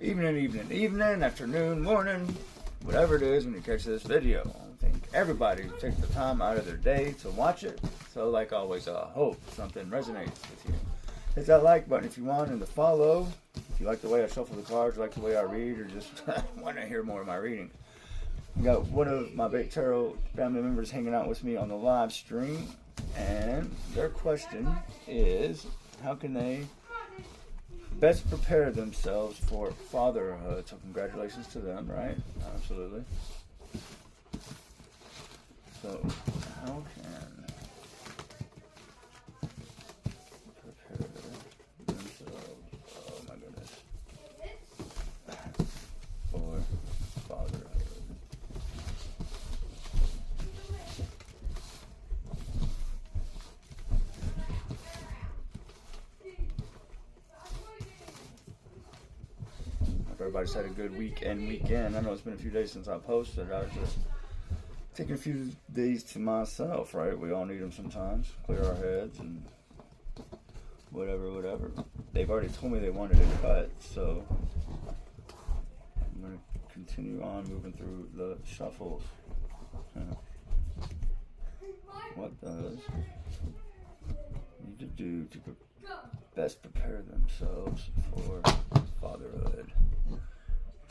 Evening, afternoon, morning, whatever it is when you catch this video. I think everybody takes the time out of their day to watch it. So like always, I hope something resonates with you. Hit that like button if you want and the follow. If you like the way I shuffle the cards, like the way I read, or just want to hear more of my reading. I got one of my Bait Tarot family members hanging out with me on the live stream. And their question is, how can they best prepare themselves for fatherhood? So congratulations to them, right? Absolutely. So how can prepare themselves, oh my goodness, for fatherhood? Everybody's had a good weekend. I know it's been a few days since I posted. I was just taking a few days to myself, right? We all need them sometimes. Clear our heads and whatever. They've already told me they wanted it cut, so I'm going to continue on moving through the shuffles. What does need to do to best prepare themselves for fatherhood?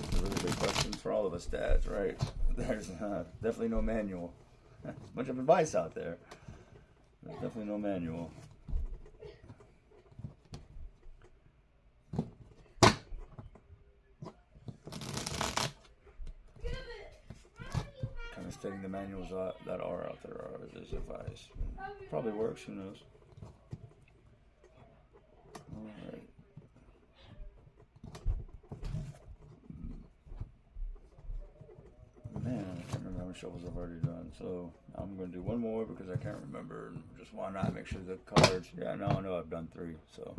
It's a really big question for all of us dads, right? There's definitely no manual. There's a bunch of advice out there. There's definitely no manual. Kind of stating the manuals that are out there are this advice. Probably works, who knows? Alright. Man, I can't remember how many shuffles I've already done, so I'm going to do one more because I can't remember. Just why not make sure the cards, I know I've done 3, so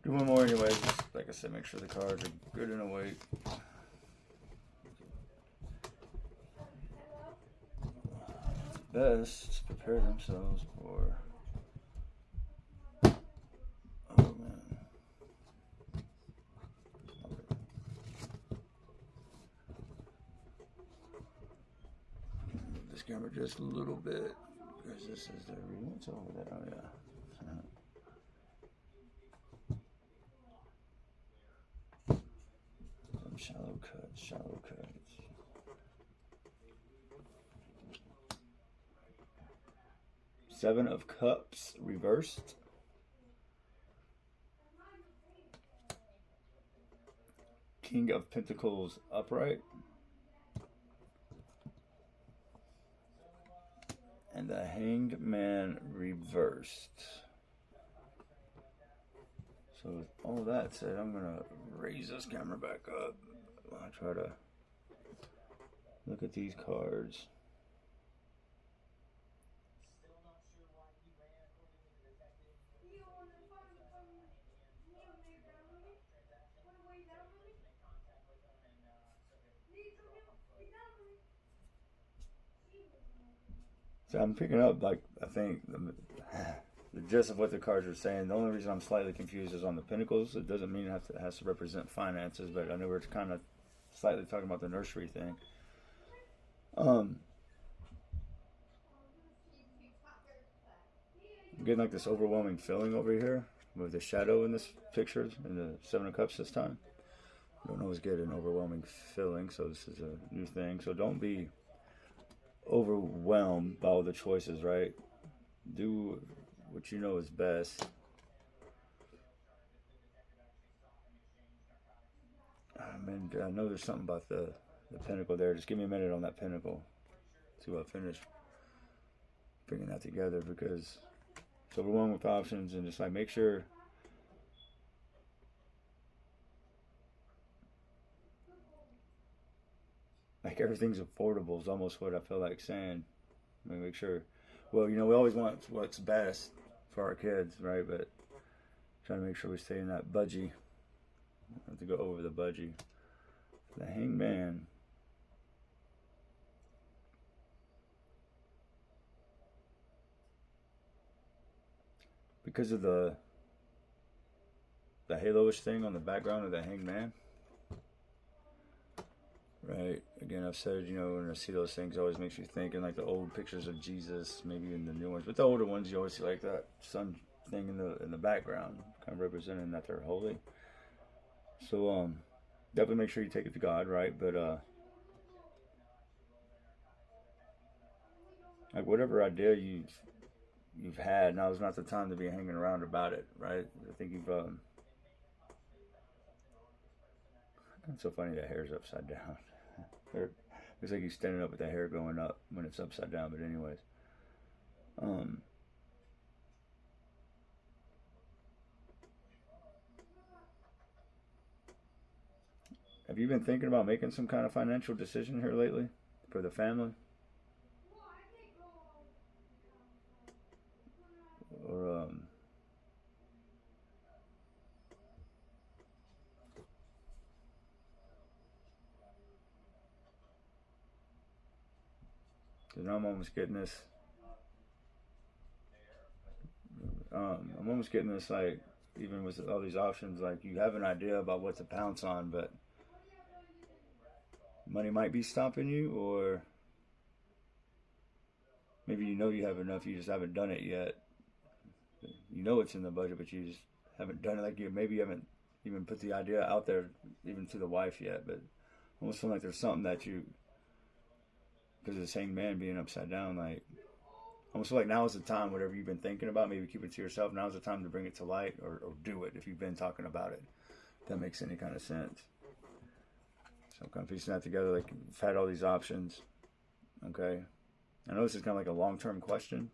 do one more anyway. Just, like I said, make sure the cards are good and awake. Best prepare themselves for, oh man. This camera just a little bit because this is the what's over there. Oh yeah. Some shallow cuts. Seven of Cups reversed. King of Pentacles upright. And the Hanged Man reversed. So with all that said, I'm going to raise this camera back up while I try to look at these cards. So I'm picking up, like, I think the gist of what the cards are saying. The only reason I'm slightly confused is on the Pentacles. It doesn't mean it has to represent finances, but I know we're kind of slightly talking about the nursery thing. I'm getting like this overwhelming feeling over here with the shadow in this picture, in the Seven of Cups this time. I don't always get an overwhelming feeling, so this is a new thing. So don't be overwhelmed by all the choices, right? Do what you know is best. I know there's something about the pentacle there. Just give me a minute on that pentacle till I finish bringing that together, because it's overwhelmed with options, and just like make sure like everything's affordable is almost what I feel like saying. I mean, make sure, well, we always want what's best for our kids, right? But trying to make sure we stay in that budgie. I have to go over the budgie. The Hanged Man. Because of the halo-ish thing on the background of the Hanged Man, right? Again, I've said, when I see those things, it always makes you think, and like the old pictures of Jesus, maybe in the new ones, but the older ones, you always see like that sun thing in the background, kind of representing that they're holy. So definitely make sure you take it to God, right? But like whatever idea you've had, now is not the time to be hanging around about it, right? I think you've it's so funny that hair's upside down. Looks like he's standing up with the hair going up when it's upside down. But anyways, um, have you been thinking about making some kind of financial decision here lately for the family? Or 'cause now I'm almost getting this. I'm almost getting this like even with all these options, like you have an idea about what to pounce on, but money might be stopping you, or maybe you have enough, you just haven't done it yet. It's in the budget, but you just haven't done it. Like maybe you haven't even put the idea out there, even to the wife yet. But I almost feel like there's something that because of the same man being upside down, like almost feel like now is the time. Whatever you've been thinking about, maybe keep it to yourself. Now is the time to bring it to light, or do it if you've been talking about it. If that makes any kind of sense. So I'm kind of piecing that together. Like you've had all these options. Okay, I know this is kind of like a long-term question,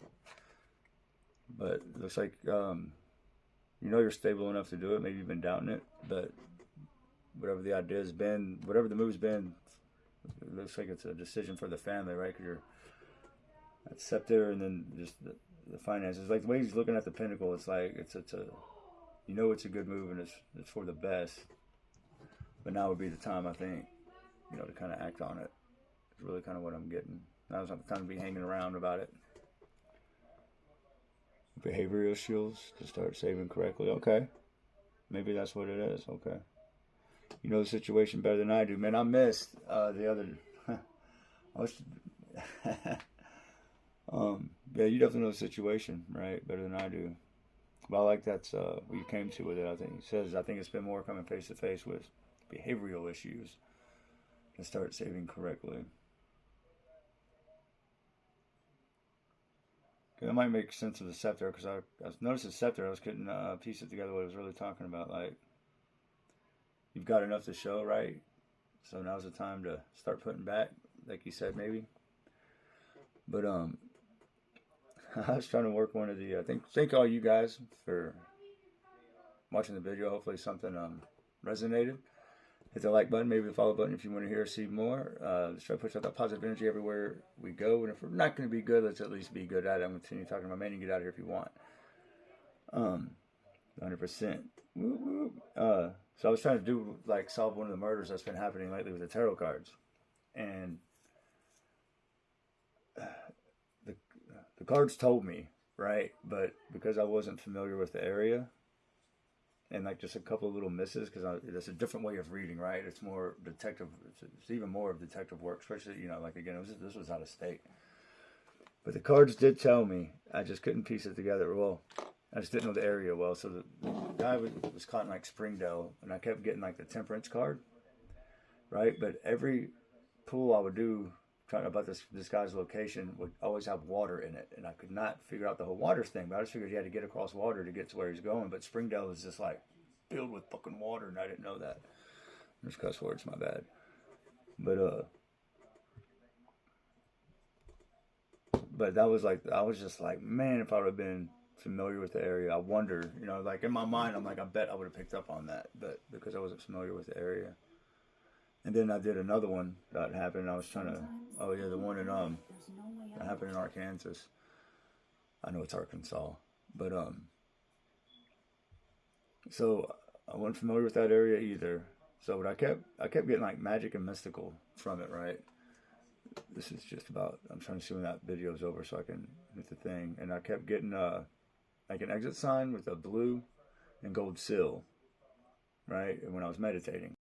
but it looks like you're stable enough to do it. Maybe you've been doubting it, but whatever the idea's been, whatever the move's been, it looks like it's a decision for the family, right? Because you're that scepter, and then just the finances. Like the way he's looking at the pinnacle, it's like it's a it's a good move and it's for the best. But now would be the time, I think, to kind of act on it. It's really kind of what I'm getting. Now's not the time to be hanging around about it. Behavioral issues to start saving correctly. Okay, maybe that's what it is. Okay, you know the situation better than I do, man. I missed the other. I was. Yeah, you definitely know the situation, right? Better than I do. But I like that's what you came to with it. I think he says I think it's been more coming face to face with behavioral issues to start saving correctly. That might make sense of the scepter because I noticed the scepter. I was couldn't piece it together what it was really talking about. Like you've got enough to show, right? So now's the time to start putting back, like you said, maybe. But I was trying to work one of the. Thank all you guys for watching the video. Hopefully something resonated. Hit the like button, maybe the follow button if you want to hear or see more. Let's try to push out that positive energy everywhere we go. And if we're not going to be good, let's at least be good at it. I'm going to continue talking to my man. You get out of here if you want. 100%. So I was trying to solve one of the murders that's been happening lately with the tarot cards. And the cards told me, right? But because I wasn't familiar with the area, and like just a couple of little misses, because it's a different way of reading, right? It's more detective. It's even more of detective work, especially like again, this was out of state. But the cards did tell me. I just couldn't piece it together. Well, I just didn't know the area well. So the guy was caught in like Springdale, and I kept getting like the Temperance card, right? But every pull I would do trying about this guy's location would always have water in it, and I could not figure out the whole water thing. But I just figured he had to get across water to get to where he's going. But Springdale is just like filled with fucking water, and I didn't know that. There's cuss words, my bad. But that was like I was just like, man, if I would have been familiar with the area, I wonder, like in my mind, I'm like, I bet I would have picked up on that, but because I wasn't familiar with the area. And then I did another one that happened. I was trying to, oh yeah, the one in that happened in Arkansas. I know it's Arkansas, but so I wasn't familiar with that area either. So what I kept getting like magic and mystical from it, right? This is just about. I'm trying to see when that video's over so I can hit the thing, and I kept getting like an exit sign with a blue and gold seal, right? And when I was meditating.